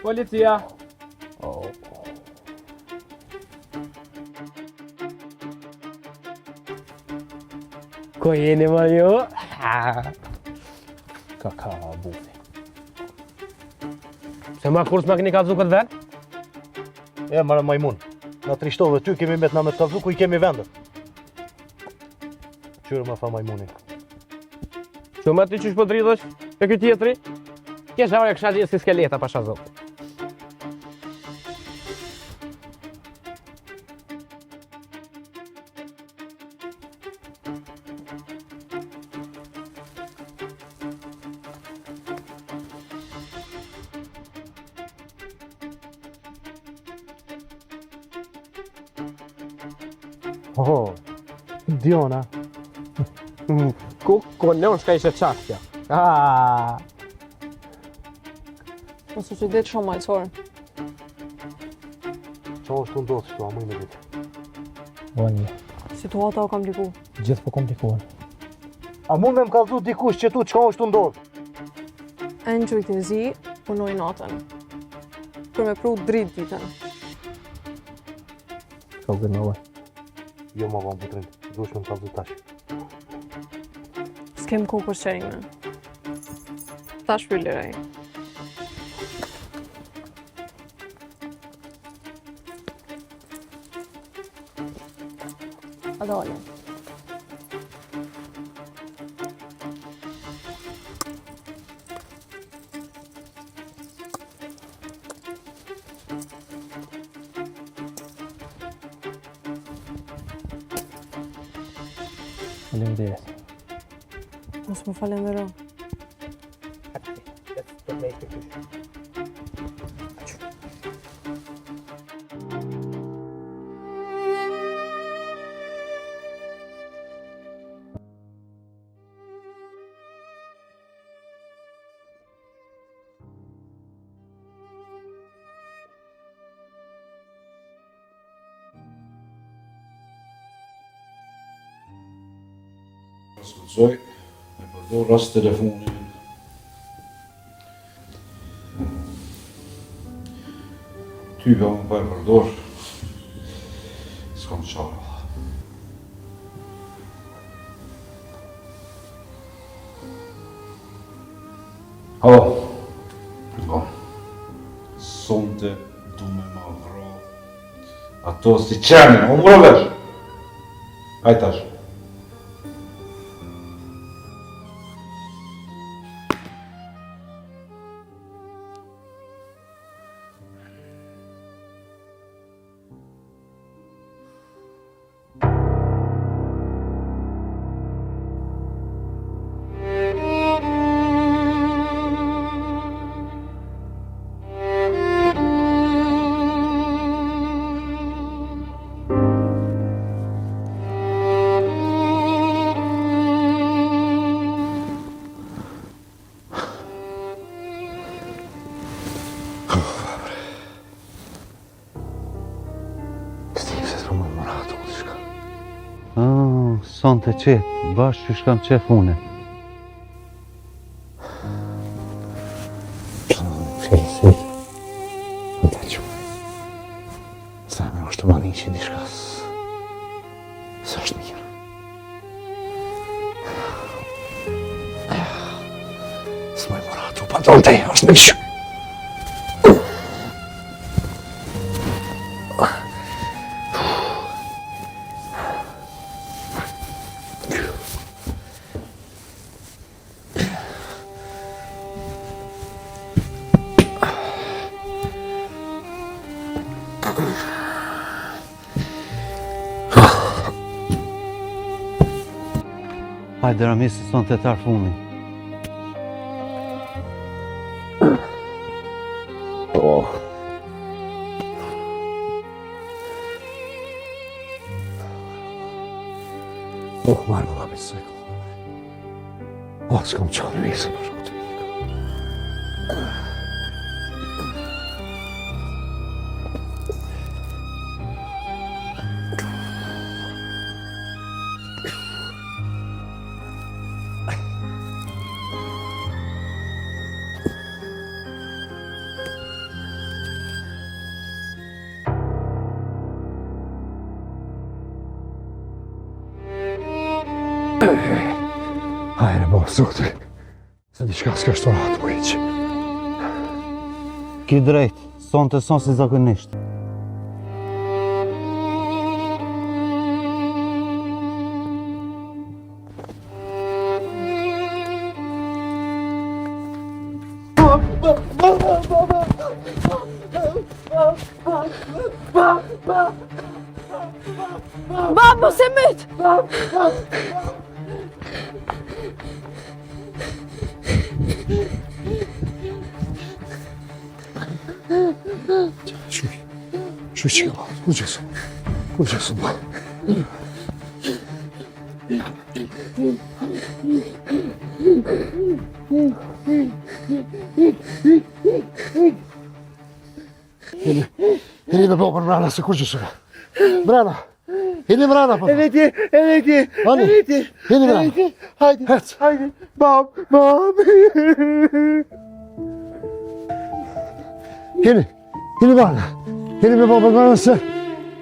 Policia! Ko jeni ma ju? Ka bufi. Se ma kur s'ma keni kalzu këtë vend? E, mara majmun. Na trishtove ty kemi met na me të kalzu ku i kemi vendet. Qyrë ma fa majmuni. Që me ty qysh po dridhësh? E këtë tjetëri? Kje shavarja kësha gjithë si skeleta pasha zotë. Oh, Diona. Ko non shka ishe qakja. Mos u që ditë shumë malësorë. Qa është të ndodhë shtu, a mëj me ditë? O një, Situata o kompliku. gjithë po komplikohen. A mund me më kalzu dikush që tu qa është të ndodhë? Angel të zi, punoj natën. Për me pru dritë ditën. Ka u gënove. Jo ma vam putrin, dush me më kalzu tash. S'kem ku për qerime. Ta shpyllirej. A dole. Faleminderit. Mos më falenderoj. Shkullzoj, me përdor rast telefonin. Ty ka më pa e përdor, s'kam qarë. Halo, po, sonte du me ma vro, ato si qenin, o mërë vesh. Hajtash. Son të qetë, bashkë që shkam qef une. Shkejsi, në të që. Sa me është të mani që di shkas. Së është mirë. Së më e moratu, patron të e, është mirë. Hajde Ramisi, son të tarë funin. Marë më labit se s'kam qanë visë për shkotë. Zote, se diçka s'ka shtorat ku hiq. Ki drejt, sonte son si zakonisht. Bab, mos e myt! Şu çıkıyor, kucaksın. Kucaksın. Hini be babanın anası kucası. Brana. Hini brana baba. Evet ye. Hani? Hini brana. Haydi. Evet. Haydi. Bab. Hini brana. Hini be babanın anası.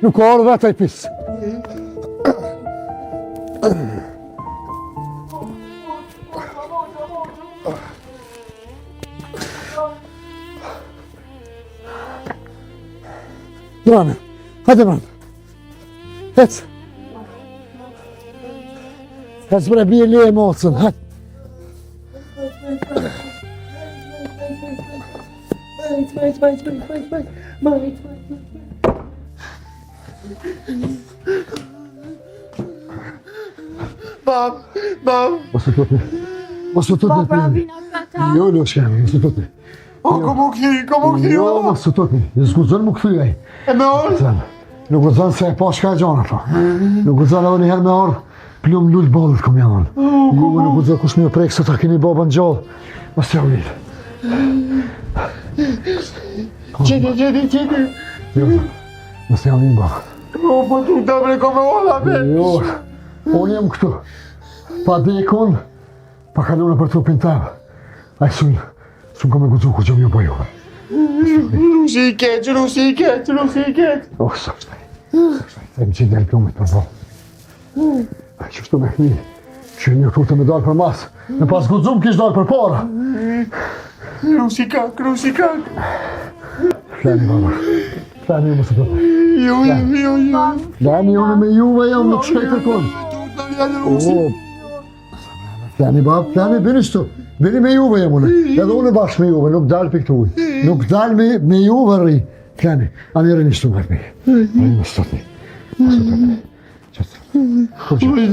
Nukor vatay pis. Brana. Hadi brana. Het. Het börjar bli lemåtsen. Het. Bab. Måste ta det. Jo, lo shkam. Måste ta det. Komu kthi. Jo, måste ta det. Jag ska zon më kthyej. E me orë? Sen. Nuk u zon se e pa shka gjana ta. Nuk u zon edhe një herë me orë. Plum lul ballët kom janë. Jo, nuk u zon kush më prek se ta keni babën gjallë. Mos ja ulit. Qeti. Jo. Mos ja ulit baba. Po tu të breko me ola be. Jo. Unë jam këtu. Pa dekon, pa kalune për trupin tem. Ai sun kam e guxu ku që më bëju. Rusi i keq. Oh, saktaj. Them që del plumit për bo. Ai që shtu me fmi, që një këtu të me dalë për mas, në pas guxum kish dalë për para. Rusi kak. Flani baba. Flani ju më së të të. Jo. Flani unë me juve jam nuk shkaj kërkon. Flani bab, flani bini shtu. Bini me juve jam unë. Edhe unë bashkë me juve, nuk dalë për këtu uj. Nuk dalë me juve rri. Flani, anë i rrini shtu nga fmi. Anë më së të të.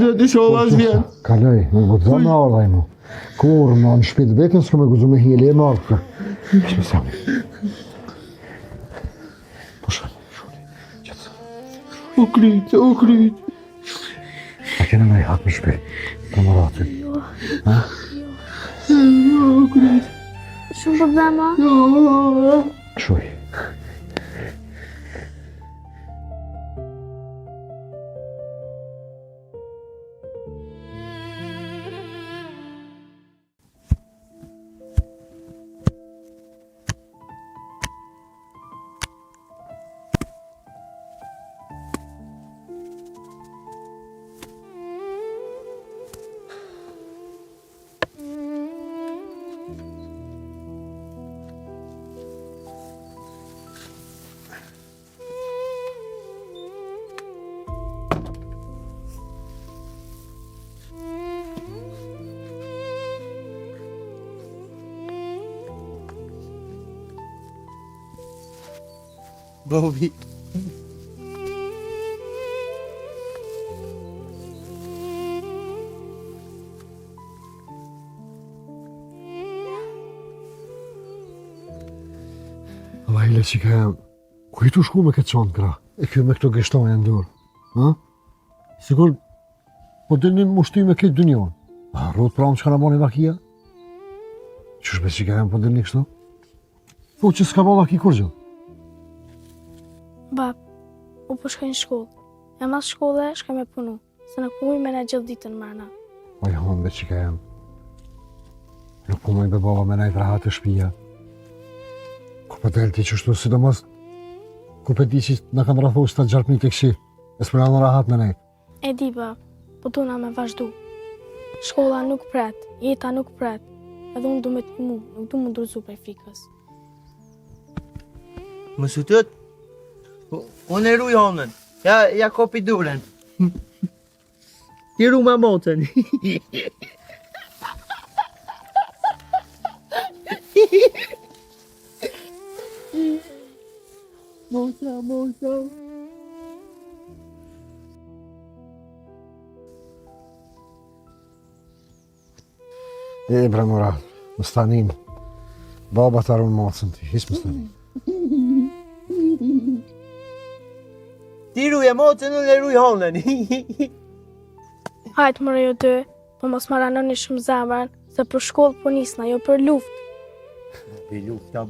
Zoti sholas vjen. Kaloj, më gudzo me ardha i mu. Kur më në shpit vetën, s'ka me gudzo me hile e marrë. Shme sami. Po shali. U kryt. A kena me i hatë më shpit. Kamaratin. U kryt. Shumë problema? Shuj. Bobi. Allah ile që ka ku i tu shku me këtë qonë kra? E kjo me këto gështonja në dorë. Ha? Sigur, po të një mushty me këtë dënjohën. A rrot pramë që ka në bani vakia? Qësh me që ka jam po të një kështu? Thu që s'ka ba vaki kur gjë? Bab, u po shkoj në shkollë. E mas shkolle shkoj me punu, se nuk po me na gjithë ditën mërna. O i hëmë që ka jam. Nuk po me baba me najtë rahat e shpia. Ku për delë ti qështu, sidomos ku për di që në kanë rathu së të gjarpni të këshi, e s'për në rahat me nejtë. E di, bab, po tu na me vazhdu. Shkolla nuk pret, jeta nuk pret. Edhe unë du me të mu, nuk du më ndërzu prej frikës. Më sutët? Unë e ruj honën. Ja kopi duren. Ti ru ma motën. Mota. E, bre, Murat, më stanim. Baba të arun mocën ti, hiç më stanim. Ti ruj e motën, unë e ruj honën. Hajtë mëre jo dy, po mos maranoni shumë zemrën, se për shkollë po nisna, jo për luftë. Bi lufta.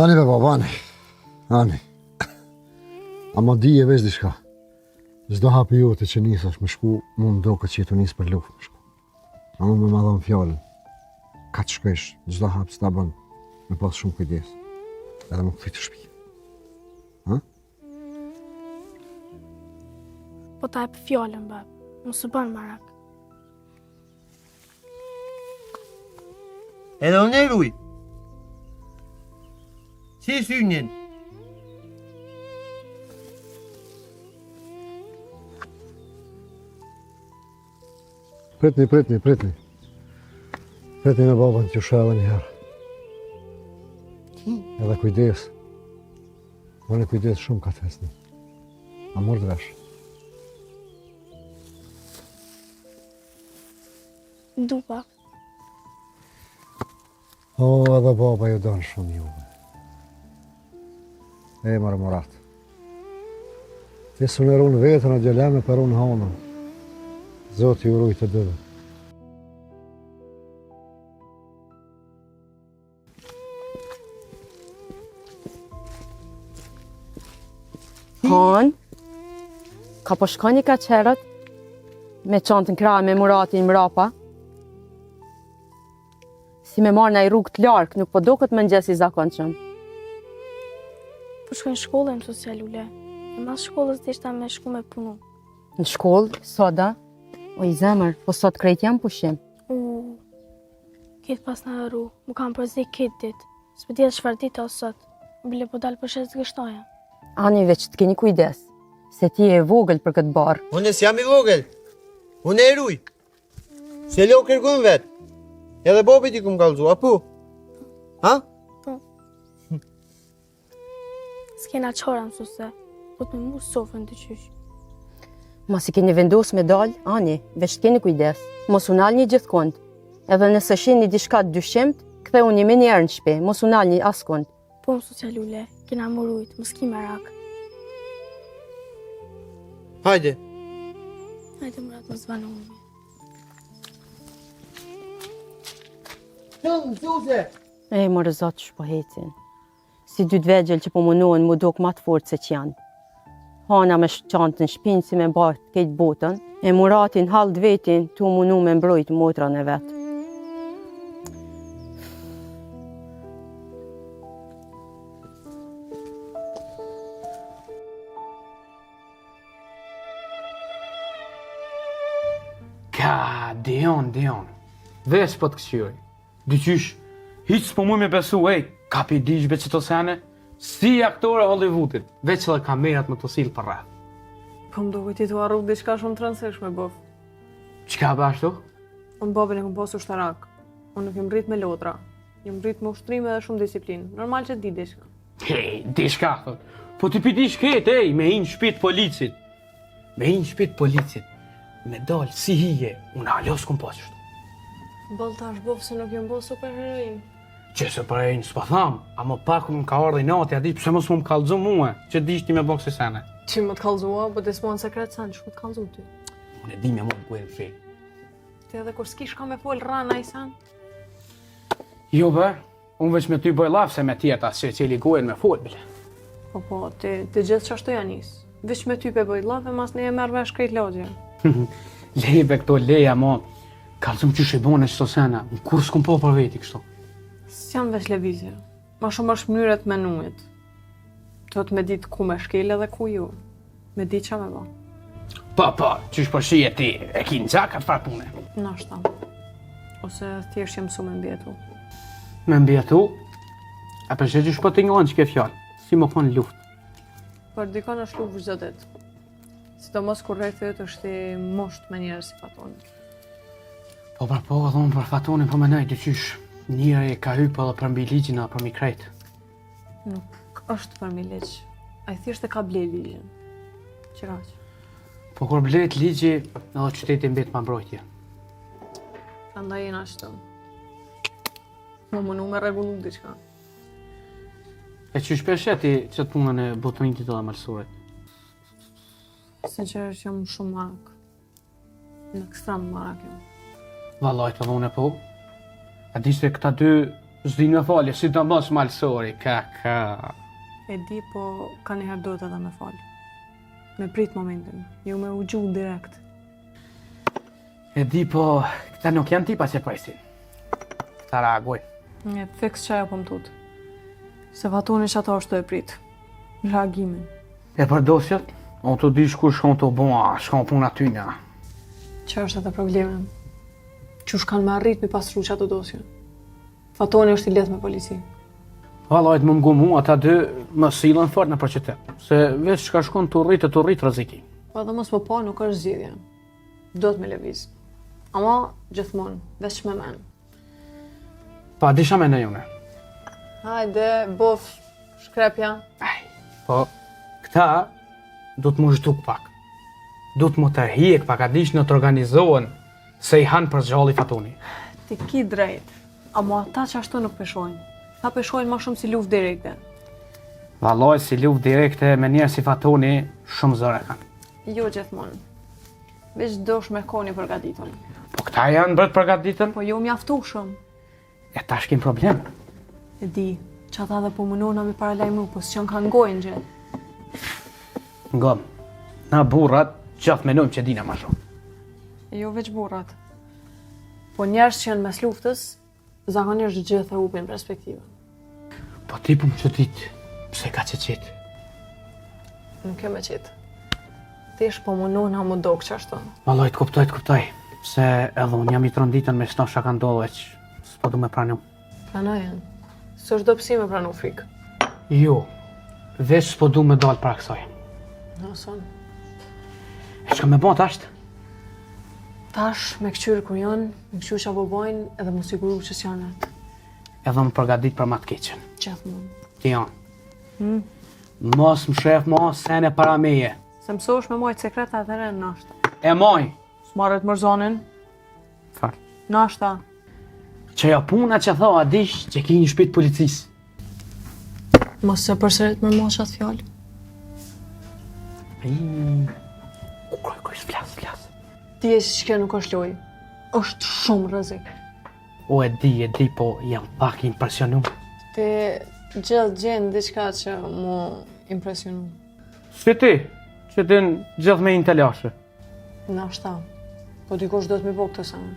Ani be baba, ani. Ama di e veç diçka. Çdo hapi jote që nisash me shku, mund do këtë që jetu nis për luftë me shku. A unë me ma dhëmë fjallën. Ka të shkesh, çdo hap s'ta bën me pas shumë kujdes. Edhe më këthy të shpi. Po ta e për fjallën, bab. Më së bën marak. Edhe unë e ruj. Si synjen? Pritni. Pritni me babën t'ju shëve njëherë. Edhe kujdes. Unë e kujdes shumë ka fesni. A mërë të vesh. Du, bab. O, edhe baba ju donë shumë juve. E, mërë Murat. Ti së në runë vetën a gjeleme për unë honën. Zotë ju rujtë të dëve. Han, ka po shkoni ka qerët, me çantën krahë me Muratin mrapa. Si me marrë në i rrugë të larkë, nuk po do këtë më njës i zakonshëm. Po shkojnë shkollën, socialule. E mas shkollës të ishta me shku me punu. Në shkollë, soda, o i zemër, po sot krejt jam pushim. Ketë pas në arru, mu kam përzi ketë ditë. S'pë djetë shfar ditë o sot. Bile po dalë për shetë të gështoja. Ani veç të keni kujdes, se ti e vogël për këtë barë. Unë s'jam i vogël. Unë e ruj. Se lo kërgun vetë. Edhe bobi ti kum kalzu, apu? Ha? S'kena qora mësuse. Po të me mu sofën të qysh. Mas i keni vendos me dalë, ani, veç të keni kujdes. Mos unal një gjithkond. Edhe nëse shini diçka të dyshimt, kthe unë me njerë në shpe, mos unal një askond. Po më socialule, kena mërujt, më s'ki merak. Hajde. Hajde Murat, më zvanoni. E, më rëzat shpo hecin. Si dy të vegjel që po munohen mu dok ma të fortë se që janë. Hana me çantën shpinë si me bajt kejt botën, e Muratin halë të vetin tu munu me mbrojt motran e vetë. Ka, Dion. Vesh po të kësjoj. Dyqysh, hiq s'po mu me besu, kapi diqbe që të sene, si aktore Hollywoodit, veç edhe kamerat më të silë për rreth. Po më duket ti tu arru diçka shumë të rëndësishme, bof. Qka bashtu? Unë babën e kom pasu ushtarak. Unë nuk jem rrit me lotra. Jem rrit me ushtrime dhe shumë disiplinë. Normal që di diçka. Diçka, thot. Po ti pi diçket, me hinë shpit policit. Me dalë si hije, unë halos kum pas qështu. Ball tash bof se nuk jem bo superheroin. Që se për e një s'pa tham, a më pak më ka ardhe i nati, a di pëse mos më kallëzu mua, që di shti me bëkë se sene. Që më të kallëzua, po të s'mo në sekret sen, që më të kallëzu ty. Unë e di me më të kujem fri. Ti edhe kur s'kish ka me fol rana i sen? Jo be, unë veç me ty bëj laf se me tjeta, se cili gojen me fol, bile. Po, ti gjithë që ashtu janis. Veç me ty pe bëj laf e mas ne e merë vesh krejt lagje. Lejbe këto leja, mo, kallëzum që shibone qëto sene, në kur s'kum po për veti kështu. S'jam veç levizje. Ma shumë është mënyret menuit. Do të me ditë ku me shkele dhe ku ju. Me ditë qa me ba. Po, qysh po shije ti, e ki në gjak atë farë pune. Nashta. Ose thjesht jam mësu me mbjetu. Me mbjetu, a përshë qysh po të ngonë që ke fjallë, si më konë luft. Për dikon është luftë çdo ditë. Sidomos kur rrethet është i mosht me njerëz si Fatoni. Po, edhe unë për Fatonin po menoj dyqysh njëra e ka hypë edhe për mbi ligjin apo për mi krejt. Nuk është për mi ligj. Ai thjesht e ka ble ligjin. Qiraq. Po kur blet ligji, edhe qyteti mbet pa mbrojtje. Prandaj jena ashtu. Më mënu me rregullu diçka. E qysh pesheti që të punën e botonit të dhe mëlsurit? Sinqerisht jam shumë marak. Në ekstrem marak jam. Vallajt edhe unë po. A di se këta dy s'di në falje, sidomos malsori, ka. E di, po ka njëherë duhet edhe me fal. Me prit momentin, ju me u gjuh direkt. E di, po këta nuk janë tipa që presin. Këta reagojnë. E fiks që ajo po më tut. Se Fatoni që ato është të e prit. Reagimin. E për dosjet, o të dish kur shkon të bua, shkon puna ty nga. Që është edhe problemin? Qush kanë me arrit me pasru që ato dosje? Fatoni është i lidh me polici. Vallajt më mgu mu, ata dy më silën fort në për qytet. Se veç që ka shkon të rrit rreziki. Po edhe mos po nuk është zgjidhja. Do të me lëviz. Ama gjithmonë, veç me men. Pa, disha me në june. Hajde, bof, shkrepja. Po, këta du të më zhduk pak. Du të më tërhiek pak, a dish në të organizohen se i hanë për zgjalli Fatoni. Ti ki drejt, ama ata që ashtu nuk peshojnë. Ta peshojnë ma shumë si luftë direkte. Vallaj, si luftë direkte me njerë si Fatoni, shumë zëre kanë. Jo gjithmonë. Veç dosh me koni përgatitun. Po këta janë bërë përgatitën? Po jo mjaftueshëm. E tash kem problem. E di, që ata dhe po mënona me paralajmru, po s'qën kanë gojnë gjithë. Ngom, na burrat qath menojmë që dina ma shumë. E jo veç burrat. Po njerës që janë mes luftës, zakonisht gjithë e upin perspektivën. Po ti po më qëtit, pse ka që qitë? Nuk e me qitë. Ti po mënona më dokë që ashtu. Vallaj, të kuptoj. Se edhe unë jam i tronditën me shno shaka ndodhe që s'po du me pranu. Pranojen. Së është do pësi me pranu frikë. Jo, veç s'po du me dalë pra kësaj. Në son. E shka me bon t'ashtë? Tash, me këqyrë kur janë, me këqyrë që bobojnë, edhe më siguru që s'janë atë. Edhe më përgadit për ma të keqen. Gjithmonë. Ti janë. Mos më shef ma sene para meje. Se mësosh me mojtë sekreta të rënë nashta. E moj. S'marret mërzonin? Far. Nashta. Që ja puna që tha a dish që ki një shpit policisë. Mos se përsërit më mos qatë fjallë. Kuj, s'flas. Ti e si që nuk është loj. është shumë rrezik. O e di, po jam pak impresionu. Ti gjithë gjenë diçka që mu impresionu. Si ti, që din gjithë me intelashe. Nashta, po dikush do të mi po këtë sanë.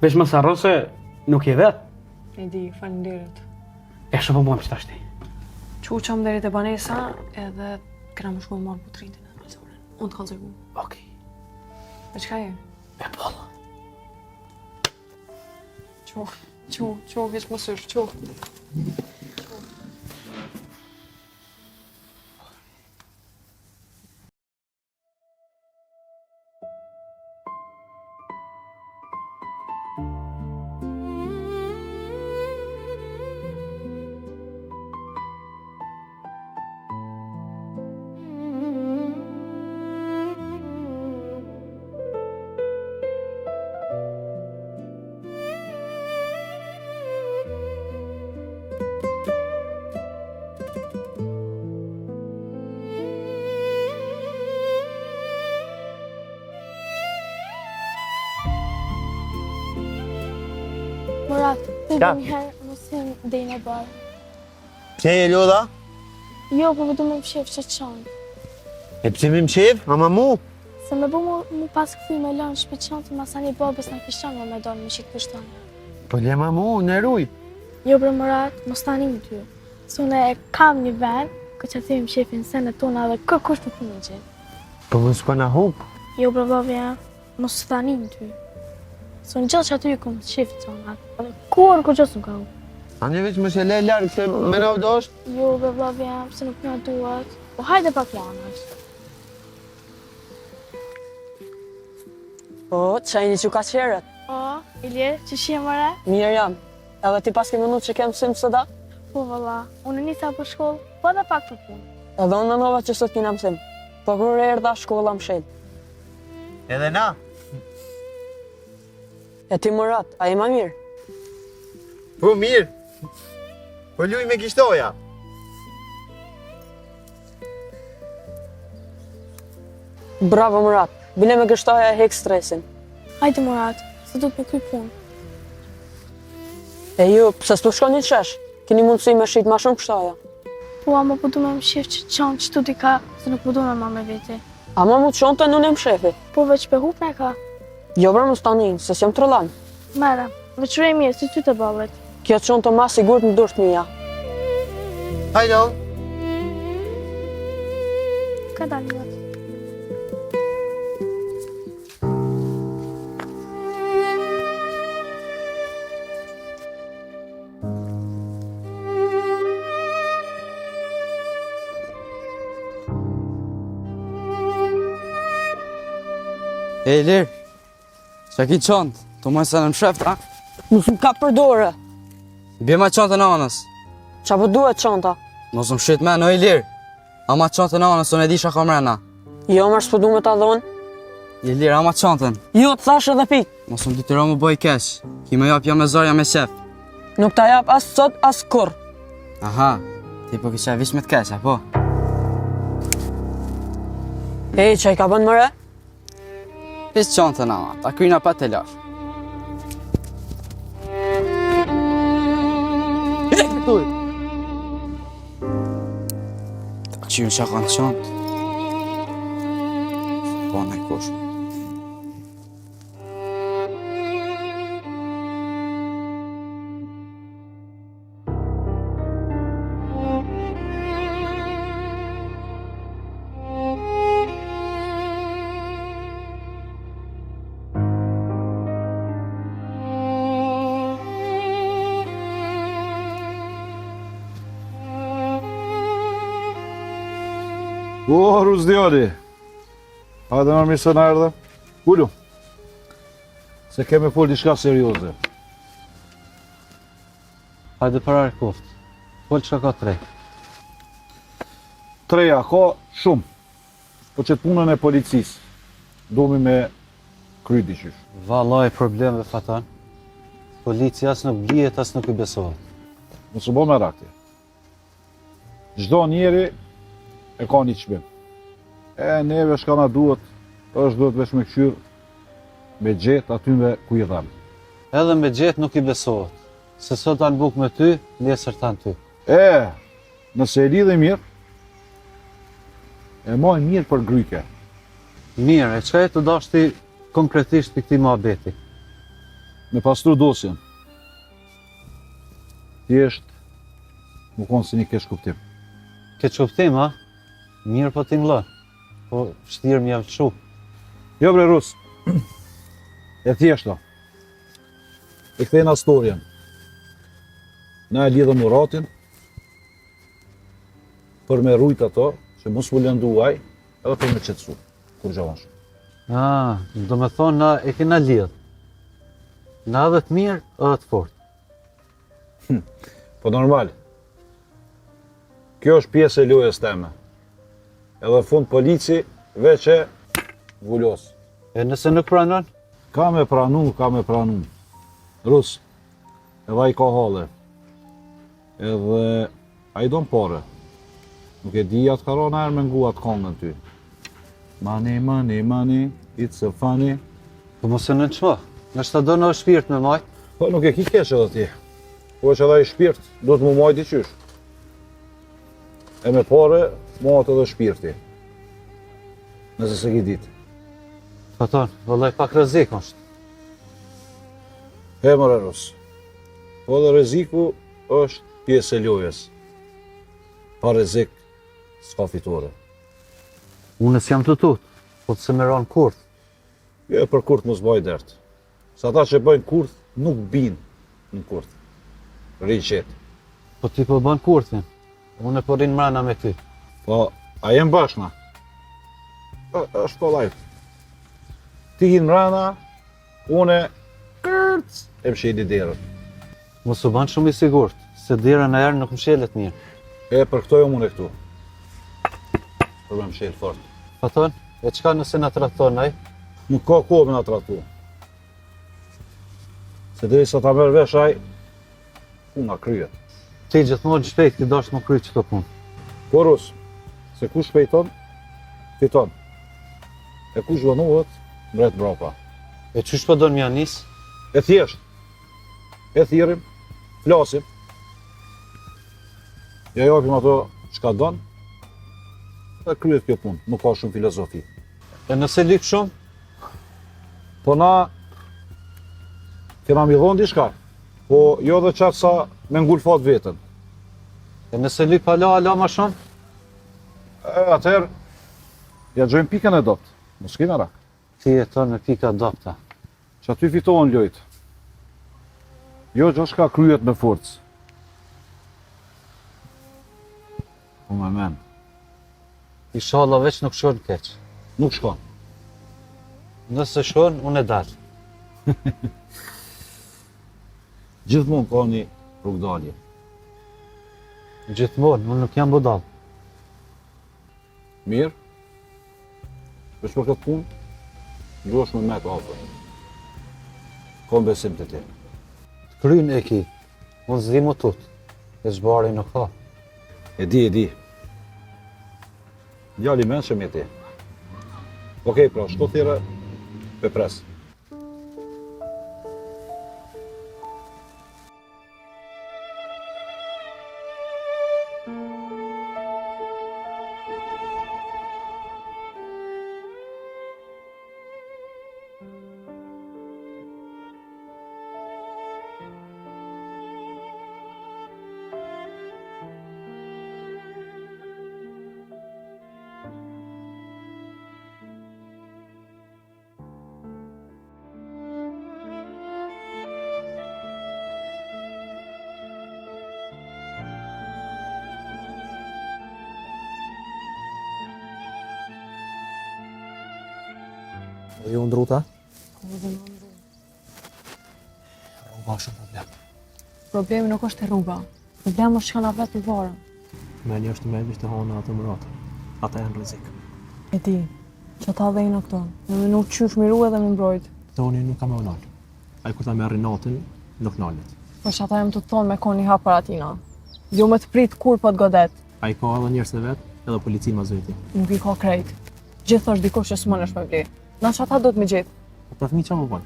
Veç më sarro se nuk je vetë. E di, faleminderit. E shë po bom që tashti. Quqam deri te banesa edhe këna më shku më marrë putritin e valzoren. Unë të kalzoj mu. Okej. E qka je? E pollë. Qo, veç më sërë, qo. Murat, të dhe njëherë mësim dhe i në barë. Pse e lodha? Jo, po me du me më shef që qanë. E pse me më shef? Ama mu? Se me bu mu pas këthi me lanë shpi qanë të masani babës në kështanë me donë me qikë kështanë. Po le ma mu, në ruj. Jo, bre Murat, mos tani më ty. Se une e kam një ven, këtë që thim shefin se në tona dhe kërkush të punë gjithë. Po më s'pa na humb. Jo, bre vllavja, mos të thani në ty. Së në gjithë që aty kom të shifë të zonat. Kur gjësë nuk ka hu. A një veç më se le largë se me na vdosht? Jo, bre vllavja, pse nuk nga duhet. Po hajde pa planës. Po, që një që ka qërët? O, Ilir, që shie mëre? Mirë jam. Edhe ti pas ke mënu që kem mësim së da? Po, valla, unë nisa për shkollë, po edhe pak për punë. Edhe unë në nova që sot kina mësim. Po kur erdha shkolla më shet. Edhe na. E ti Murat, a i ma mirë? Po mirë. Po luj me kishtoja. Bravo Murat, bile me gështoja e hek stresin. Hajde Murat, se du të me kry punë. E ju, pse s'tu shkoni të shesh? Keni mundësi me shqit ma shumë kështoja. Po, ama po du me më shifë që qanë që tu t'i ka, se nuk po du me ma me veti. Ama mu të shonë të nunem shefi. Po veç pe hup me ka. Jo bre mu stanin, se s'jam trollan. Mere, veçure e mirë, si ty të balet. Kjo të shonë të ma sigur të ndurët mija. Hajde. Ka dalë një. E Ilir, që ki qëndë, të mojë se në më shëft, a? Mos më ka për dore. Bje ma qëndë në anës. Qa po duhet qënta? Mos më shqit me në Ilir, ama qëndë në anës, unë e di shë ka mrena. Jo, mërë s'po du me ta dhonë. Ilir, ama qëndën. Jo, të thash edhe pik. Mos më dityro më boj kesh, ki me jap jo me zorja me shef. Nuk ta jap as sot, as kur. Aha, ti po kisha vish me të kesh, apo? Ej, që i ka bën mëre? Pis qëndën ama, ta kryna pa të lash. Ta qyën që kanë qëndë. Po në kush. O, Rusdjoli, hajde më mirë se në erdhe. Kullu, se keme fol diçka serioze. Hajde parar koft. Fol çka ka tre. Treja ka shumë, po që të punën e policisë, domi me kry diqysh. Vallaj problemeve fatan. Policia as nuk blihet, as nuk i besohet. Mos u bë me rakti. Çdo njeri e ka një çmim. E neve shka na duhet, është duhet veç me këshyr, me gjetë aty ku i dhamë. Edhe me gjet nuk i besohet. Se sot anë buk me ty, nesër tanë ty. E, nëse e lidhe mirë, e maj mirë për gryke. Mirë, e çka e të dashti konkretisht për këti muhabeti? Me pastru dosjen. Thjesht, më konë si një kesh kuptim. Ke quptim, ha? Mirë po t'inglo. Po shtirë më javë qu. Jo bre Rus, e thjeshta. E kthejna storjen. Na e lidhëm Muratin, për me rujt ato, që mos mu lënduaj, edhe për me qetësu, kur gjavan shumë. Do me thonë na e kena lidh. Na edhe të mirë, edhe të fort. Po normal. Kjo është pjesë e lojës teme. Edhe fund polici, veç e vullos. E nëse nuk pranon? Ka me pranu. Rus, edhe a i ka hale. Edhe a i don pare. Nuk e di atë karo në erë me ngu atë kongën ty. Money, it's a funny. Po mos e nënçmo, nështë ta do në shpirt me majt. Po nuk e ki kesh edhe ti. Po që edhe i shpirt, do të mu majt i qysh. E me pare, majt edhe shpirti. Nëse se ki ditë. Po tonë, vëllaj pak rrezik është. He mëre Rus. Po dhe rreziku është pjesë e lojës. Pa rrezik, s'ka fitore. Unë s'jam të tut. Po të se me ranë kurth. Jo për kurth mos bëj dert. Sa ata që bëjnë kurth nuk bin në kurth. Rinë qetë. Po ti po bën kurthin. Unë po rinë mrena me ty. Po, a jem bashkëna? Është po lajt. Ti hinë mrena, une kërc e më shili derën. Mos u ban shumë i sigurt, se dera në erë nuk më shelet mirë. E për këto jo mune këtu. Për me më shelë fort. Pa thonë, e qka nëse në traton aj? Nuk ka kohë me nga tratu. Se deri sa ta merë vesh aj, puna kryet. Ti gjithmonë shpejt ki dash më kry qëto punë. Porus, se kush shpejton, fiton. E kush vënohet, mbret brapa. E qysh po do në mja nis? E thjesht. E thirim, flasim. Ja japim ato çka don. Dhe kryet kjo punë, nuk ka shumë filozofi. E nëse lyp shumë? Po na kena mi dhonë diçka, po jo dhe qatë sa me ngulfat vetën. E nëse lyp ala ma shumë? Atëherë, ja gjojmë pikën e dopt, mos kena rak. Ti e tonë me pika dopta. Që aty fitohen lojtë. Jo gjoshka kryet me forcë. Po me men. Inshallah veç nuk shon keq. Nuk shkon. Nëse shon, unë e dal. Gjithmonë ka një rrugdalje. Gjithmonë, unë nuk jam budall. Mirë. Veç për këtë punë, duhesh me me të hapër. Kom besim të ti. Të kryn e ki, unë zdi më tut, e zbari nuk ka. E di. Djali men që me ti. Okej, pra, shko thire, pe pres. Dhe ju ndruta? Rruga është problem. Problemi nuk është e rruga. Problemi është që kanë vetë të varën. Meni është me vishtë të hona atë mëratë. Ata janë rrezik. E di, që ta dhejnë këto. Në nuk qysh miru edhe më mbrojt. Toni nuk ka me unal. Ai kur ta merri natin, nuk nalet. Por që ata jem të thonë me koni hap për atina. Jo me të prit kur po të godet. Ai ka edhe njerëz të vet, edhe policin ma zyti. Nuk i ka krejt. Gjithë është dikush që s'mon është me ble. Na që ata do të me gjithë. Po për fëmijë çfarë më bën?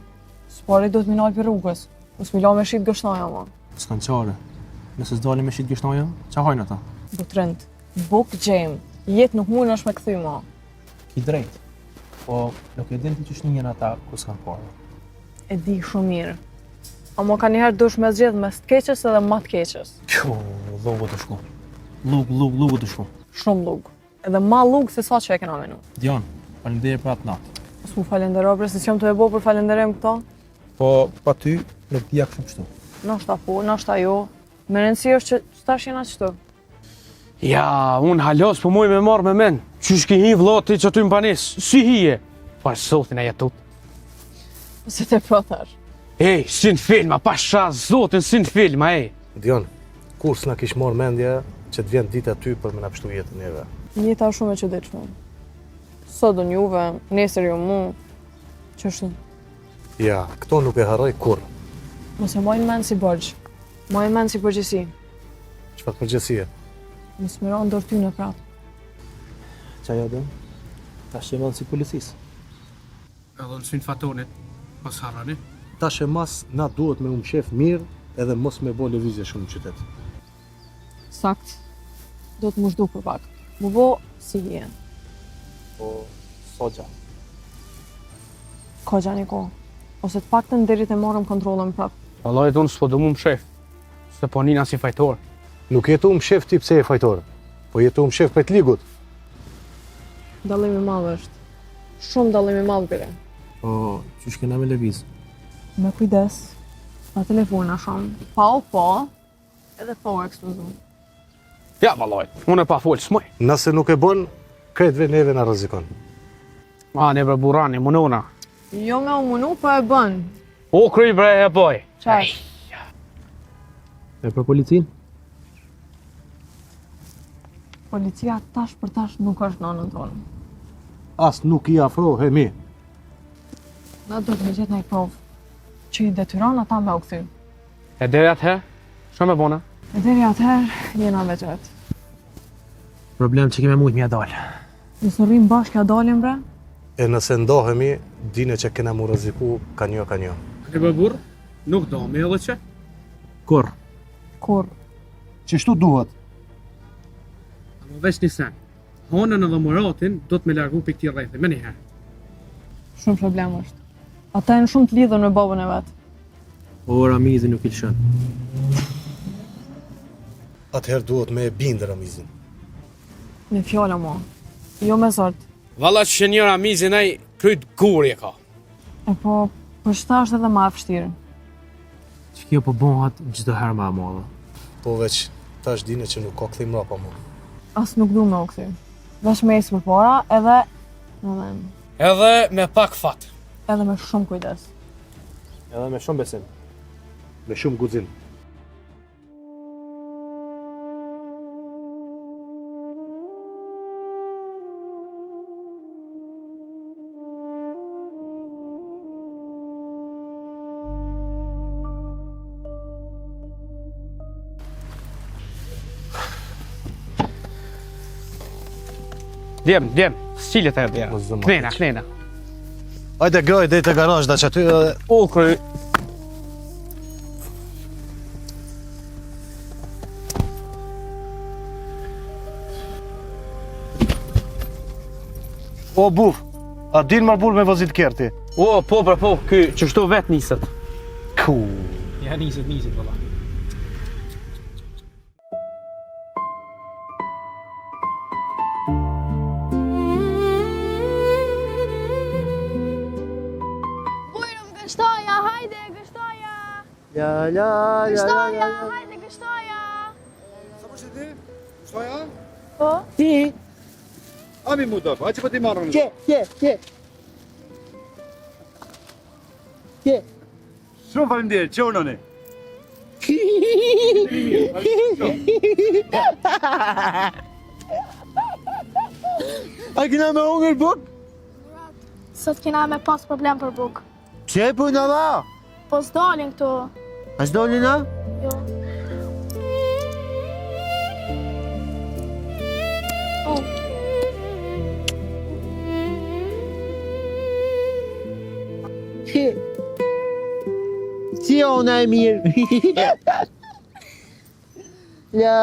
Spari do të minal për rrugës. Mos mi la me shit gështaja ma. S'kan çare. Nëse s'dalin me shit gështaja, ç'a hajnë ata? Do të rënd. Buk gjem. Jetë nuk mund është me këthy ma. Ki drejt. Po nuk e din ti që shninjen ata ku s'kan parë. E di shumë mirë. Amo ka njëherë dush me zgjedh mes të keqës edhe ma të keqës. Kjo, lugë të shku. Lugë të shku. Shumë lugë. Edhe ma lugë se sa që e kena menu. Dion, faleminderit për atë natë. Mos mu falendero, bre, se qëmë të e bo për falenderem këto. Po pa ty nuk dija kështu kështu. Nashta po, nashta jo. Me rëndësi është që qëtash jena qëtu. Ja, unë halos po muj me marrë me men. Qysh ki hi vlloti që ty më panis? Si hije? Pa zotin e jetut. Se te protash. Ej, si në filma, pa shaz, zotin si në filma, ej. Dion, kur s'na kish marrë mendja që të vjen dita ty për me na pështu jetën neve. Njëta shumë e çuditshme. Sot do njuve, nesër jo mu. Qështu? Ja, këto nuk e harroj kur. Mos e mojnë men si borgjë. Mojnë men si përgjësi. Çfarë përgjësie? Mos më ronë dorë ty në prapë. Qa ja dhe? Ta sheman si policisë. Edhe në synë fatonit, pas harrani. Ta shemas na duhet me shef mirë edhe mos me bo lëvizje shumë në qytet. Sakt. Do të më shdu për pak. Më bo si hien. Po, sogja. Ko gjani ko. Ose të pak të nderit e morëm kontrolën prapë. Allah e unë s'po do mu më shef, se po nina si fajtor. Nuk jetu më shef ti pse e fajtor, po jetu më shef për të ligut. Dallimi madh është. Shumë dallim i madh bile. Po, qysh kena me lëviz? Me kujdes. Pa telefona shumë. Pa o po, edhe po ekspozuar. Ja, vallaj, unë e pa folë smoj. Nëse nuk e bën, kretë neve na rrezikon. A, ne bre burani, munona. Jo me u munu, po e bën. O, kryj bre e boj. Qaj. E për policin? Policia tash për tash nuk është nënën tonë. As nuk i afrohemi. Na do të me gjetë në i provë që i detyron ata me u kthy. E deri atëherë, shumë e bona. E deri atëherë jena me gjatë. Problem që keme mujt mja dalë. Nësë rrim bashkë a dalim bre? E nëse ndohemi, dine që kena mu rreziku ka një. E bë burr, nuk do me edhe që. Kur? Kur? Qështu duhet? Ama veç një sen. Honën edhe Muratin do të me largu për këti rrejthi, me njëherë. Shumë problem është. Ata janë shumë të lidhur me babën e vetë. O, Ramizin nuk i lëshën. Atëherë duhet me e bindë Ramizin. Me fjalla mo. Jo me zort. Valla që një Ramizin ai kryt gurje ka. E po, për shta është edhe ma e fështirë. Që kjo po bëhat gjithë herë ma madhe. Po veç, tash dine që nuk ka kthim rapa mu. As nuk du me u kthy. Vesh me isë për para edhe Edhe me pak fat. edhe me shumë kujdes. Edhe me shumë besim. Me shumë guxim. Djem, s'qilet e djem. Mos zëma. Knena. Ajde groj, dej te garazh da që aty edhe... O, kryj. O buf, a din marbul me vozit kerti? O, po, ky qështu vet niset. Ku. Ja, niset, valla. Bujrum, gështoja, hajde, gështoja! La, Gështoja, hajde, gështoja! Sa më që ti? Shtoja? Po? Ti, Ami mu dëf, a që për ti marrën? Kje. Shumë faleminderit, që unoni? A kina me hungër buk? Sot kena me pas problem për buk. Pse po në va? Po s'dalin këtu. A s'doli na? Jo. Oh. Si ona e mirë. La.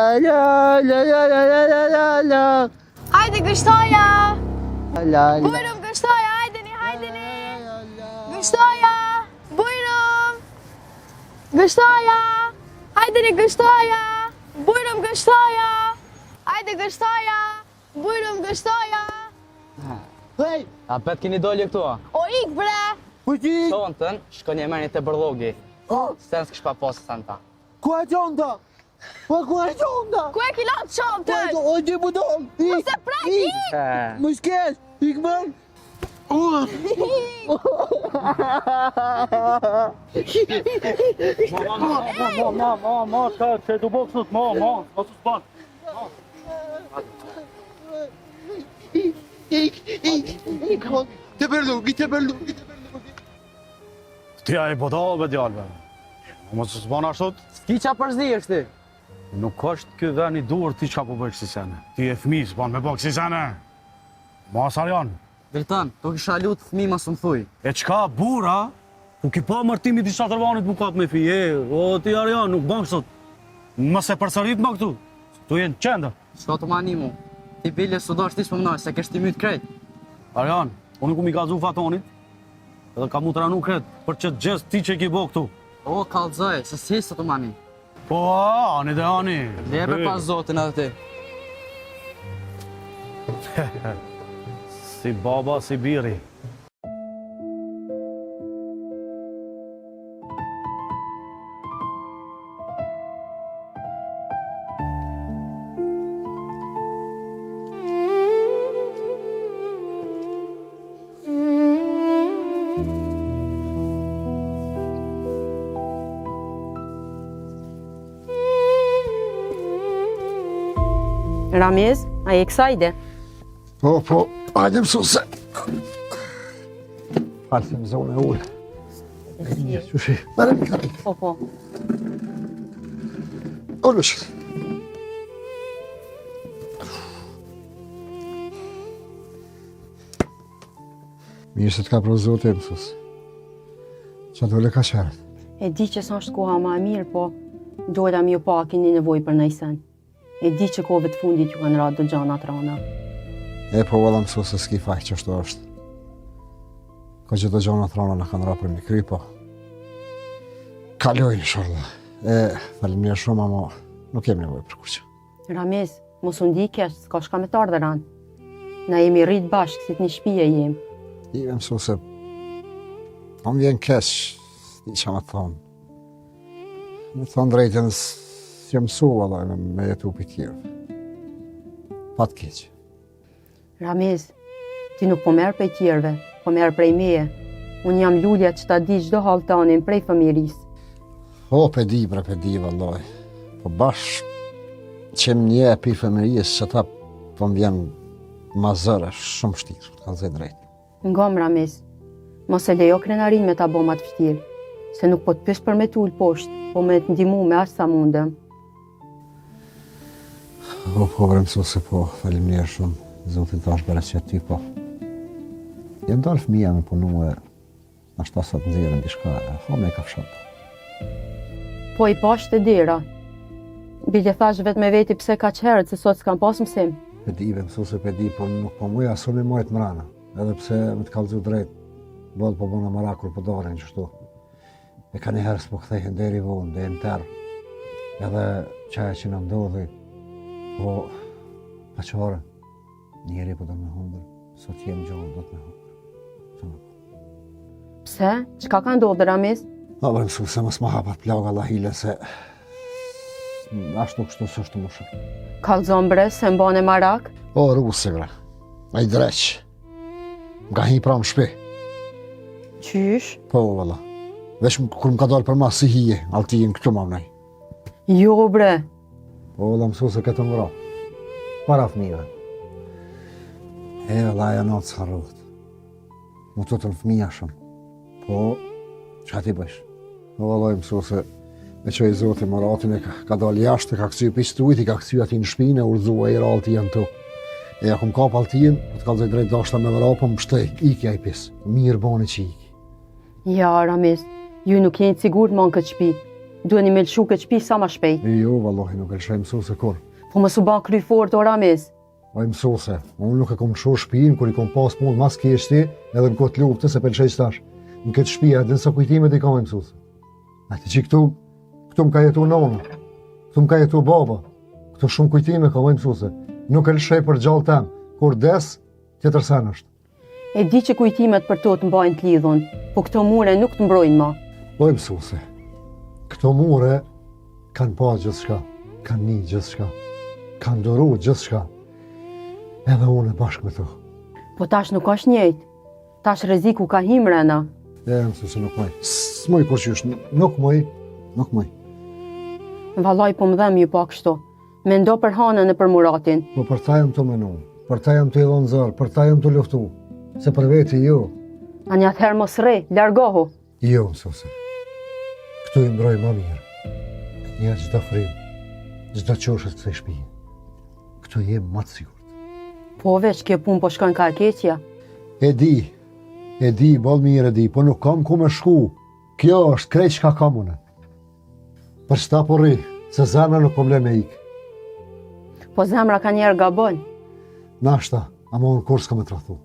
Hajde, gështoja! La. Bujrum, gështoja, hajdeni! Gështoja! Bujrum! Gështoja! Hajdeni, gështoja! Bujrum, gështoja! Hajde, gështoja! Bujrum, gështoja! Hej, A pet keni dolje këtu a? O ik bre! puti, Sontën, shkoni e merrni te bërllogi. Sen s'kish pa pas santa. ku e qonda? Po ku e qonda? Ku e ki latë qantën? O gjë budon. Mos e prek, ik! Mos kesh, ik mën. Ma, që du bëk sot, ma, mos u s'ban. Ik, të përlu. Ti a i bodalve djalve. Mos u s'ban ashtot? S'ki qa përzi është ti? Nuk është ky vend i dur ti çka po bëj kësi sene. Ti e fëmi s'ban me bëk kësi sene. Ma Sarjan. Viltan, to kisha lut fëmi ma s'm thuj. E çka bura? Ku ki pa martimi di Shatërvanit mu kap me fije. O ti Arjan, nuk ban sot. Mos e përsërit më këtu. Tu jenë qendër. Shko të mani mu. Ti bile s'u do shtish më mënoj, se kesh ti myt krejt. Arjan, unë ku mi gazu fatonit. Edhe ka mu të ranu kret për që gjes ti që ki bo këtu. O, kallzoj, se si së të mani. Po, ani dhe ani. Lebe pas zotin edhe ti. Si baba, si biri. Ramiz, a je kësajde? Po, hajde mësuse. Falë më zonë e ullë. Qushi, mërë një kërë. Po. Ullësh. Mirë se t'ka pro zote, mësus. Qa dole ka qërët? E di që sa është koha ma e mirë, po dojda mi u pa keni nevoj për nejsen. E di që kove të fundit ju kanë radë do gjanat rana. E po valla mësus se s'ki fakt që ashtu është. Ka që do gjanat rana në kanë ra për një kry, po. Kaloj, inshallah. E, falimnirë shumë, ama nuk jem nevoj për kurqë. Ramiz, mos u ndikesh, s'ka shka me t'ardhe ran. Na jemi rrit bashkë si t'ni shpije jem. I me mësu se po më vjen keq, di që me thonë. Me thonë drejtën s'jem mësu valla me jetu për tjerë. Pa të keq. Ramiz, ti nuk po merë prej tjerve, po merë prej meje. Unë jam lulja që ta di çdo hall tanin prej familjes. O, pe di, vallaj. Po bashkë që më një e pi familjes që ta po më vjen ma zërë, shumë shtirë, të kanë zë drejtë. Ngom, Ramiz, mos e lejo krenarin me ta bo ma të vështirë, se nuk po të pys për me tull poshtë, po me të ndimu me ashtë sa mundëm. Po, vremësu se po, falimnirë shumë, zotin tash bërë që ty, po. Jem dalë fëmija me punu e ashtë asat nëzirën dishka, ha me ka fshatë. Po i pashtë e dira. Bile thash vetë me veti pse ka qherët se sot s'kam pas mësim. Pe di, mësu se pe di, po nuk po muja aso me mojt mrana. Edhe pse me të kalëzu drejt, bodë po bona marakur po doren qështu. E ka një herë s'po këthejhen deri vonë, dhe në tërë. Edhe qaja që në ndodhi, po paqore, njeri po do me humbër, sot jem gjohë do të me humbër. Pse? Qka ka ndodhë, Ramiz? A bërë mësu se mos ma hapat plaga lahile se ashtu kështu së është më shumë. Kalzon bre se mbane marak? O, rusi bre, a i dreq. Nga hi pra më shpi. Qysh? Po, valla. Vesh kur më ka dalë për ma si hije, altin këtu ma mnej. Jo, bre. Po, valla mësu se këtë më ra. Para fëmive. E, valla, aja natë s'ka rrët. Më të të në fëmija shumë. Po, që ti bësh? Po, valla, mësu se me që i zotin Maratin e ka dalë jashtë, ka kësy për strujt, i ka kësy ati në shpinë, e urzua i ra altin të. E ja kum kap altin, po të kalzoj drejt dashta me mëra, po më shtej, iki a i pis. Mirë boni që iki. Ja, Ramiz, ju nuk jeni sigur të manë këtë shpi. Duheni me lëshu këtë shpi sa ma shpejt. Jo, vallohi, nuk e lëshaj mësu se kur. Po më su ban kry fort, o Ramiz. Oj mësu se, unë nuk e kom lëshu shpinë, kur i kom pas punë mas kjeshti, edhe në këtë lupte se për lëshaj stash. Në këtë shpi, edhe nësa kujtimet i kam e mësu se. Ati që këtu më ka jetu nona, këtu më ka jetu baba, këtu shumë kujtime ka mësu se. Nuk e lëshaj për gjallë tem, kur des, tjetër sen është. E di që kujtimet për to të mbajnë të lidhun, po këto mure nuk të mbrojnë ma. Oj mësuse, këto mure kanë pa gjithçka, kanë një gjithçka, kanë doru gjithçka, edhe unë bashkë me to. Po tash nuk është njëjtë, tash rreziku ka himrena. E mësuse nuk moj, s'moj kur qysh, nuk moj. Vallaj po më dhem ju pa kështu, me ndo për hanën e për Muratin. Po për ta jam të menu, për ta jam të idhon zërë, për ta jam të luftu, se për veti jo. A një atëherë mos re, largohu. Jo, mësuse, këtu i mbroj ma mirë, një gjitha frim, gjitha qoshet kësaj shpijë, këtu jem ma të sigurt. Po veç kjo pun po shkon ka e keqja. E di, bol mirë e di, po nuk kam ku me shku, kjo është krejt që ka kam une. Për shta po ri, se zemra nuk po mle me ikë. Po zemra ka njerë gabon. Nashta, ama unë kur s'ka me të rathu.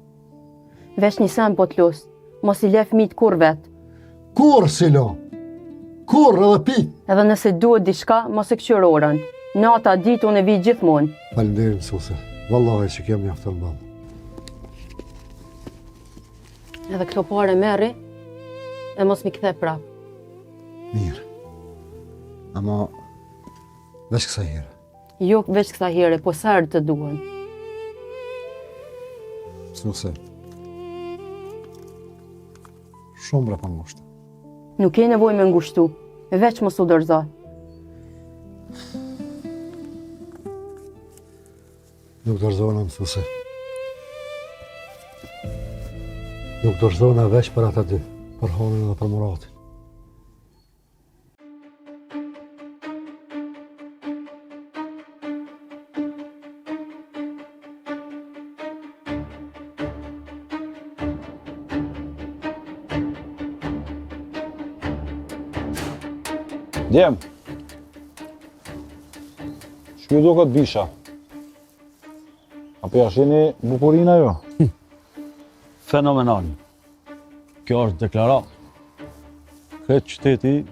Vesh një sem po t'los, mos i le fëmijët kur vetë. Kur si lo? Kur edhe pi? Edhe nëse duhet diçka, mos e këqyr orën. Nata ditë unë e vi gjithmonë. Falenderit mësuse, vallahi që kjo mjafton ballë. Edhe këto pare merri, e mos mi kthe prap. Mirë. Ama veç kësa herë. Jo veç kësa here, po sa herë të duhen. Snuse. Shumë bre pa ngushtë. Nuk ke nevojë me ngushtu, veç mos u dorëzo. Nuk dorëzona mësuse. Nuk dorëzona veç për ata dy, për Hanin dhe për Muratin. Djem, shkjo do këtë bisha. Apo ja sheni bukurina jo? Fenomenal. Kjo është deklarat. Këtë qyteti e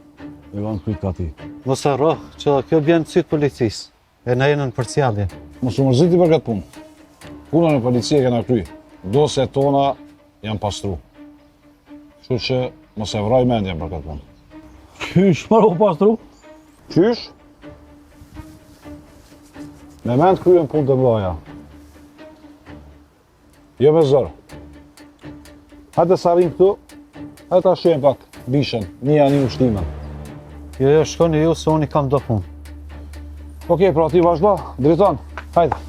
kanë kryt ka ti. Mos harro që kjo vjen syt policisë. E na jeni në përcjellje. Mos u mërziti për këtë punë. Punën e policie kena kry. Dosje tona janë pastru. Kështu që mos e vraj mendjen për këtë punë. Qysh për u pastru? Qysh? Me mend kryen punë të mloja. Jo me zërë. Hajde sarim këtu, hajde ta shojmë pak bishën, një ushtime. Jo, shkoni ju se unë i kam do punë. Okej, pra ti vazhdo, drejton, hajde.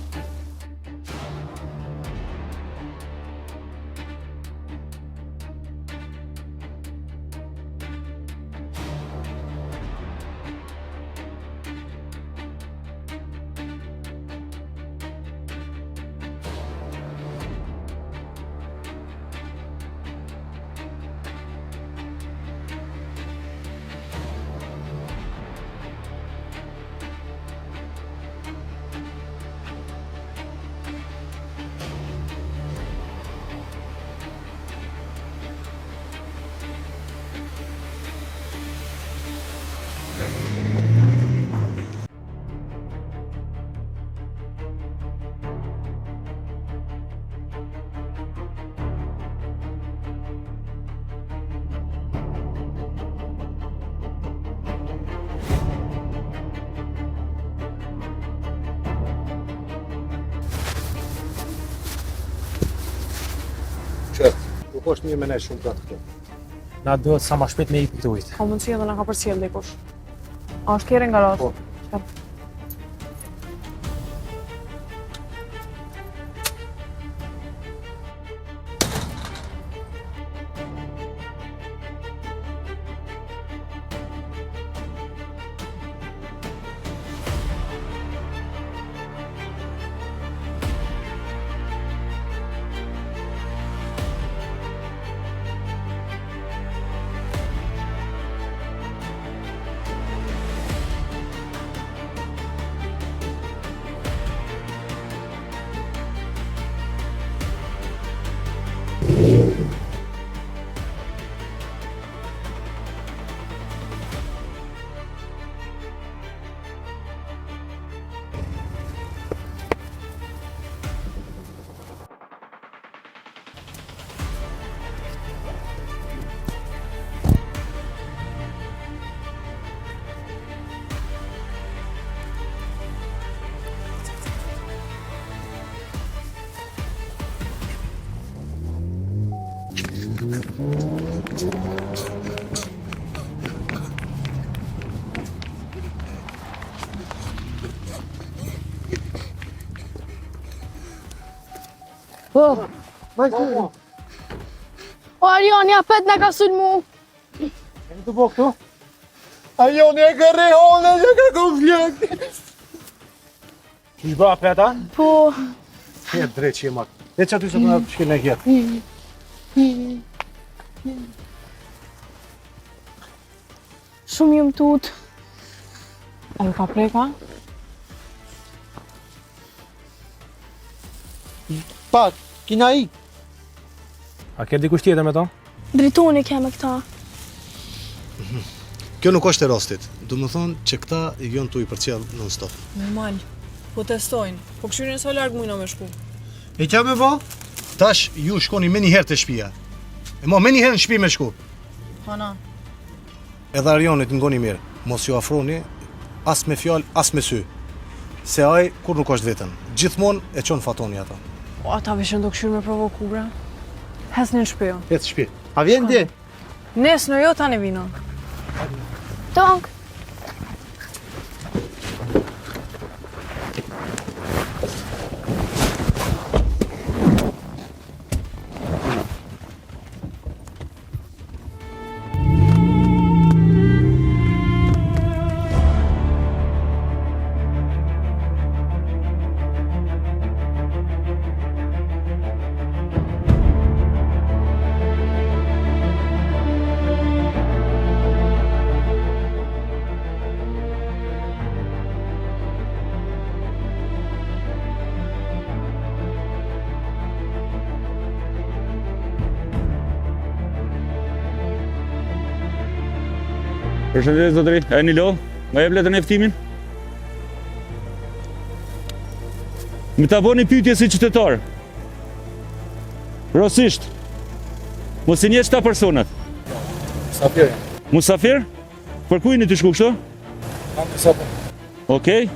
Nuk është mirë me ne shumë gjatë këtu. Na duhet sa ma shpejt me i këtë ujtë. Ka mundësi edhe na ka përcjell dikush. A është kjerë nga ratë? Po. O Arion, ja pet na ka sulmu. E të bo këtu? Ajo një ka rehone, një ka konflikt. Që bëha peta? Po. Kjetë drejt që jemat. E që aty se përna të shkil në kjetë. Shumë jëm tut. A ju ka preka? Pak, kina i. A ke dikush tjetër me to? Dritoni ke me këta. Kjo nuk është e rastit. Do më thonë që këta i gjon tu i përcjell non stop. Normal. Po testojnë. Po këshyrin sa larg mujna me shku. E qa me bo? Tash ju shkoni me një herë të shtëpia. E mo me një herë në shtëpi me shku. Hana. Edhe Arionit ngoni mirë. Mos ju afroni as me fjalë, as me sy. Se ai kur nuk është vetën. Gjithmonë e çon fatoni ata. O, ata vishën do këshirë me provokura. Hesni në shpio. Ecë shtëpi. A vjen ti? Nesër jo tani vino. Donk. Përshëndetje zotëri, a jeni lodh? Ma jep letën e ftimin? Më ta bëni pyetje si qytetar. Rosisht. Mos i njeh 7 personat. Musafir. Musafir? Për ku jeni ti shku kështu? Okej.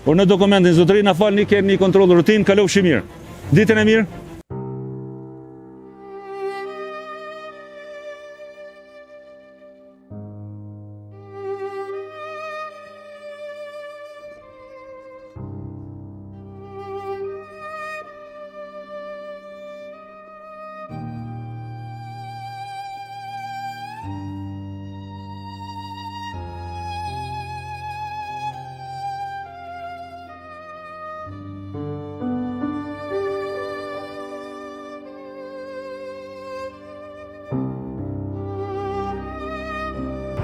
Por në dokumentin zotëri na falni, keni kontroll rutinë, kalofshi mirë. Ditën e mirë.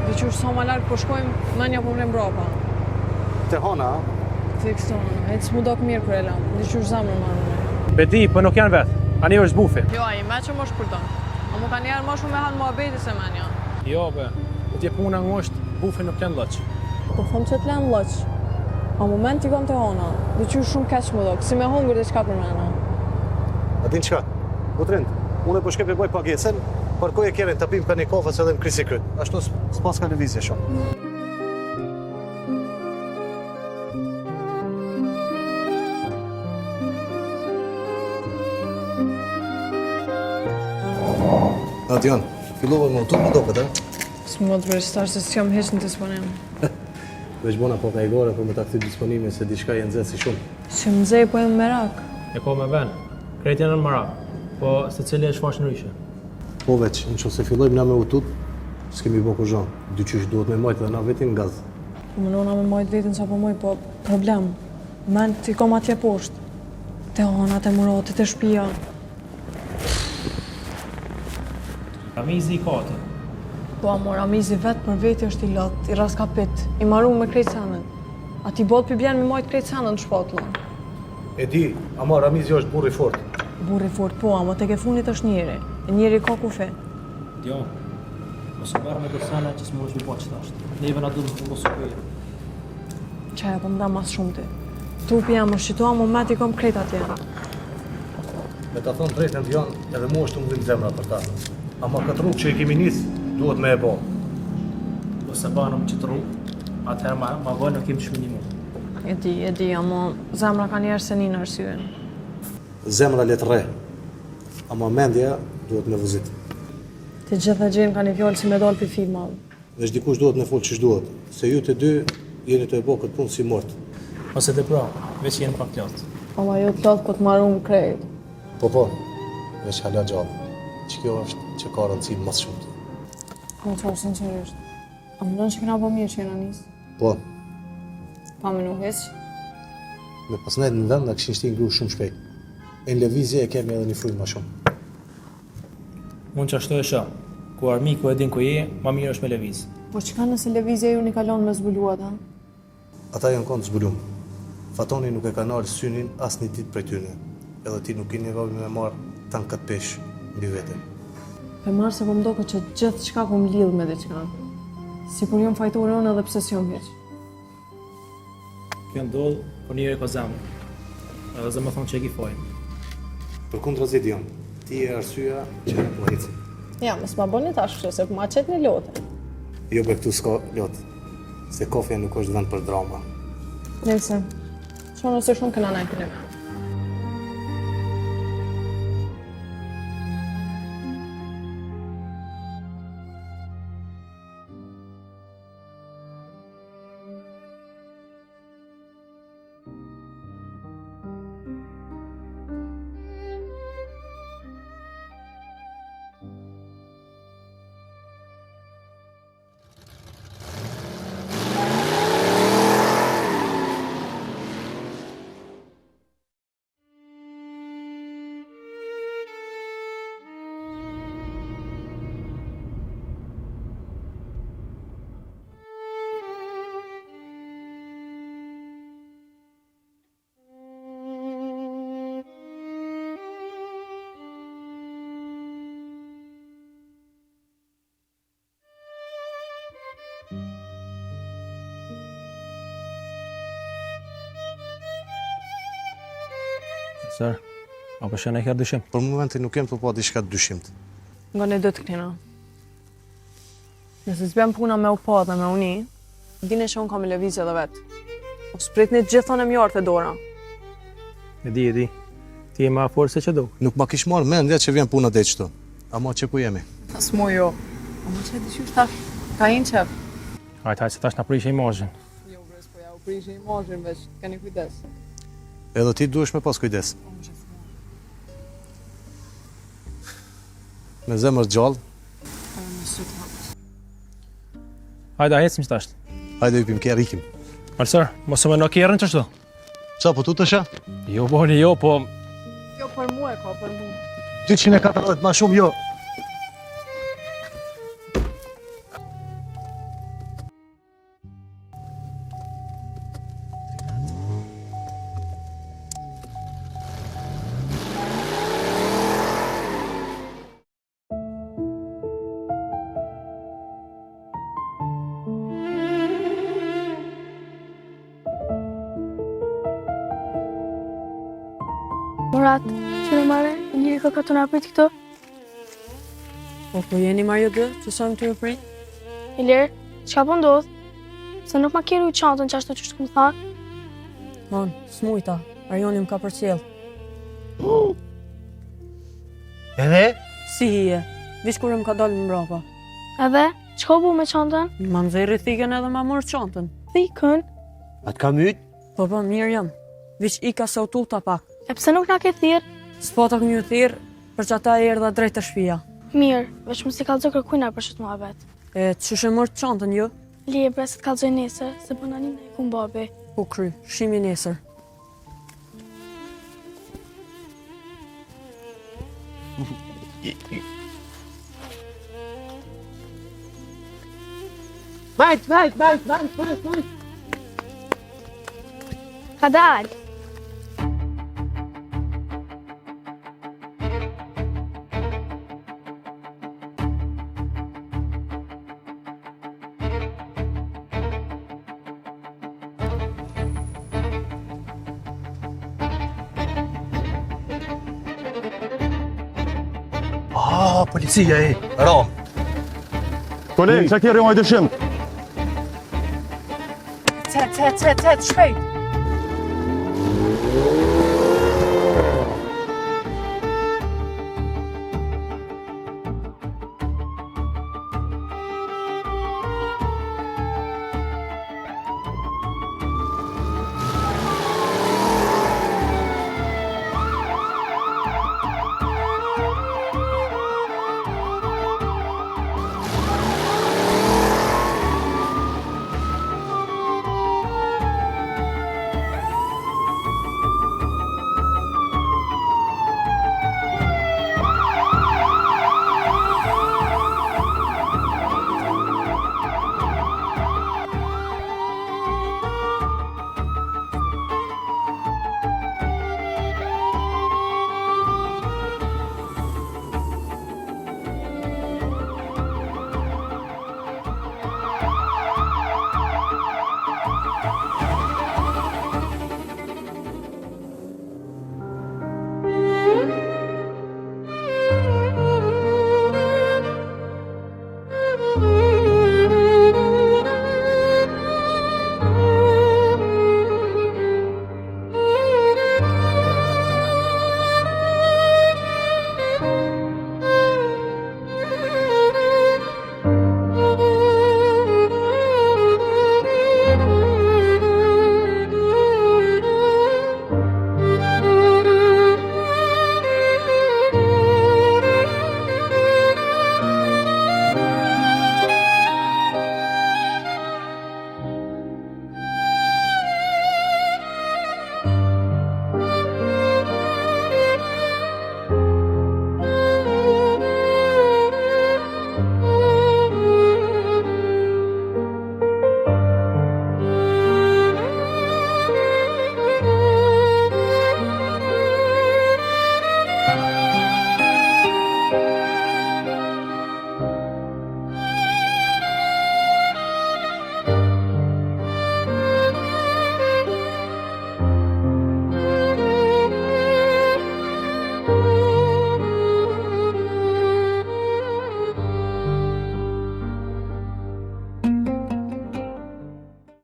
Dhe që është sa ma larkë po shkojmë, menja po mrem brapa. Te hana, Fikstona, e që mu dok mirë kër e lam, dhe që është zamër marrë. Bedi, po nuk janë vetë. Ani është bufi. Jo, a i me që më shpërdon. A mu ka njerë më shumë me hanë mua beti se menja. Jo, be. Tje puna në është, bufi nuk janë lëq. Po thëmë që t'len lëq. A moment i kom të hona, dhe që është shumë keq mu dok, si me hungur dhe qka për mena. a din çka? Utrind, unë po shkep e boj pagesën, parkoj e kjerën të pim ka një kofës edhe në krisi kryt. Ashtu s'pas ka lëvizje shumë. Adrian, fillove më tup më doket, a? Së më të përshtar se s'jam heq në disponim. Veç bona po ka i gore për me ta kthyer disponime se diçka je nxehtë si shumë. Që më zej po e më merak. E ko me ven. Krejt janë në marak. Po se cili e shfash në ryshe. Po veç, nëse fillojmë na me utut, s'kemi bo kur zhon. Dyqysh duhet me majtë dhe na vetin gaz. Po më nona me majtë vetin sa po moj, po problem. Men t'i kom atje poshtë. Te honat e muratit e shtëpia. Ramizi i kati. Po amor, Ramizi vetë për veti është i lot, i raskapit, i maru me krejt senën. A ti bot për bjen me majtë krejt senën në shpatëllon. E di, ama Ramizi është burri fort. Burri fort, po, ama tek e funit është njeri. E njeri ka kufi. Jo. Mos u barë me të sena që s'mu është mi po që tashtë. Neve na du të mos u kujë. Qaja po më da mas shumë ti. Trupi jam është qitoa moment i kom krejt atje. Me ta thonë drejtën Dion, edhe mu është të mbëllim zemra për ta. Ama këtë rrugë që i kemi nis, duhet me e bo. Po se banëm që të rrugë, atëherë ma bëjnë nuk kemë shminimu. E di, ama zemra ka njerë se një në arsyen. Zemra le të rre, ama mendja duhet me vëzit. Të gjitha gjenë ka një fjallë si me dalë për filma. Veç dikush duhet me folë që shduhet, se ju të dy jeni të e bo këtë punë si mort. Ose të pra, veç jenë pak latë. Ama jo të latë po të maru në krejt. Po, veç hala gjallë, që kjo është që ka rëndësi mas shumë të. Po të qarë sincerisht. A më ndonë që këna po mirë që jena njësë? Po, Pa me nuk heq? me pasnet në vend, në këshin shti ngru shumë shpejt. E në levizje e kemi edhe një frujnë ma shumë. Unë që ashtu e shë, ku armiku e din ku je, ma mirë është me leviz. Po që ka nëse levizje ju një kalon me zbuluat, ha? Ata janë konë të zbulum. Fatoni nuk e ka nalë synin as një ditë prej tyne. Edhe ti nuk i nevojë me marë tanë këtë peshë mbi vete. Pe marë se po më doko që gjithë qka po më lidhë me diqka. Si kur jom fajturën edhe pse si jom heq. Kjo ndodhë, po njëri ka zemër. Edhe zë më thonë që e ki fojnë. Për kundra zi Dion, Ti e arsyeja që po ecim. Ja, mos ma bëni tash kështu se po ma qet në lotë. Jo be këtu s'ka lot. Se kofja nuk është vend për drama. Nilsen, që nëse shumë këna najtë në. Sër, apo shënë e kërë dyshim? Për momentin nuk jem të po diçka të dyshimt. Nga ne do të këtina. Nëse s'bjem puna me u pa dhe me uni, dine që unë kam e levizje dhe vetë. O spritni të gjithon e mjarë të dora. E di. Ti e ma forë se që do. Nuk ma kish marrë mendja që vjen puna dhe qëto. Ama që ku jemi? As mo jo. Ama që e di qysh tash, ka inë qef. Hajtë se tash në prishe imazhin. Jo, bres, po ja u prishe imazhin veç, keni kujdes. Edhe ti duhesh me pas kujdes. Me zemër gjallë. Hajde, ecim që tash. Hajde hypim kjerë ikim. Alësër, mos e me në kjerën që shto? Qa, po tu të shë? Jo, boni, jo, po... Jo, për mu e ka, për mu. 240, ma shumë jo. Murat, që në mare, njëri ka të naprit këto? Po, po jeni ma ju dë, që sa më të ju prit? Ilir, çka po ndodh? Se nuk ma kjeru i qantën që ashtu që shtu më tha? Mon, s'mujta, Arjoni më ka përcjell. Edhe? Si hije, vish kur më ka dalë më mbrapa. Edhe, çka bu me qantën? Ma më dhejri thikën edhe ma mërë qantën. Thikën? Atë ka myt? Po, mirë jam. Vish i ka se u tuta pak. E pse nuk na ke thirr? S'patak një thirr, për që ata e erdha drejt të shpia. Mirë, veç më si kalëzë kërkujna për shëtë muhabet. E, që shë mërë qantën jo? Lije bre se të kalëzoj nesër, se për nanim në i kun babi. Po kry, shimi nesër. Vajt! Ka dalë. Policia e, ram. Kolegë, që kjerë i dëshim? Cet, shpejt!